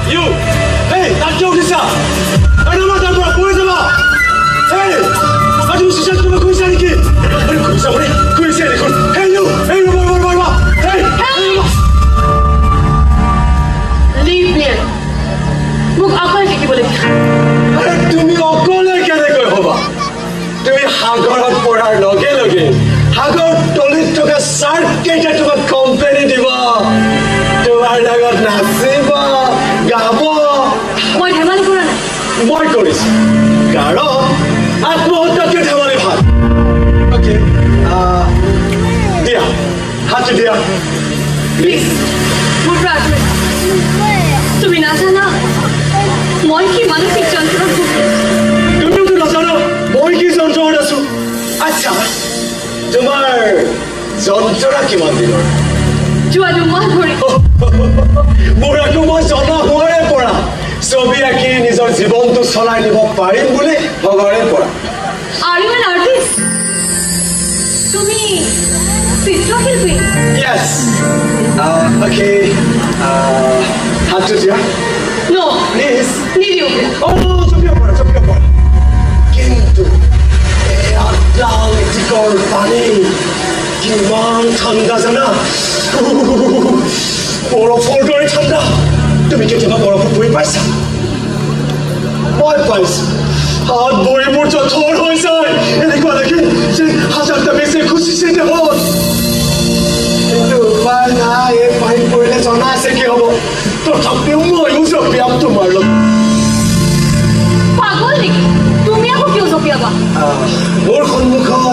You! Hey, that joke is up! I don't know that for a poison! Hey! I do see something about Kuisaniki! Hey, you! Hey, what? Hey! Hey! Leave me! Muk akal ki bole? Hey, তুমি অকলে কেনেকৈ হবা? তুমি সাগৰত পৰাৰ লগে লগে সাগৰ তলিত থকা শাৰ্ক কেইটা তোমাক কোম্পানী দিব তোমাৰ লগত নাচিব গাব মই ধেমালি কৰা নাই মই কৰিছো কাৰণ আত্মহত্যাতকৈ ধেমালি ভাল অ'কে দিয়া হাতটো দিয়া প্লিজ মোৰ প্ৰাৰ্থনা তুমি নাজানা মই কি মানসিক যন্ত্ৰণাত ভুগি তুমিওতো নাজানা মই কি যন্ত্ৰণাত আছো আচ্ছা তোমাৰ যন্ত্ৰণা কিমান দিনৰ যোৱা দুমাহ ধৰি মোৰ আকৌ মই জনা হোৱাৰে পৰা ছবি আঁকি নিজৰ জীৱনটো চলাই নিব পাৰিম বুলি ভবাৰে পৰা Are you an artist? তুমি চিত্ৰশিল্পী Yes. Okay. Have to do it? No. Please. নিদিও Oh, চবি পৰা কিন্তু আটলান্টিকৰ পানী কিমান ঠাণ্ডা জানা বৰফৰ দৰে ঠাণ্ডা তুমি কেতিয়াবা বৰফত বহি পাইছা মই পাইছো হাত ভৰিবোৰ জঠৰ হৈ যায় এনেকুৱা লাগে যে হাজাৰটা বেছি খুচিছে দেহত কিন্তু উপায় নাই এই পানী পৰিলে জনা আছে কি হ'ব তথাপিও ময়ো জপিয়াম তোমাৰ লগত পাগল নেকি তুমি আকৌ কিয় জপিয়াবা মোৰ সন্মুখত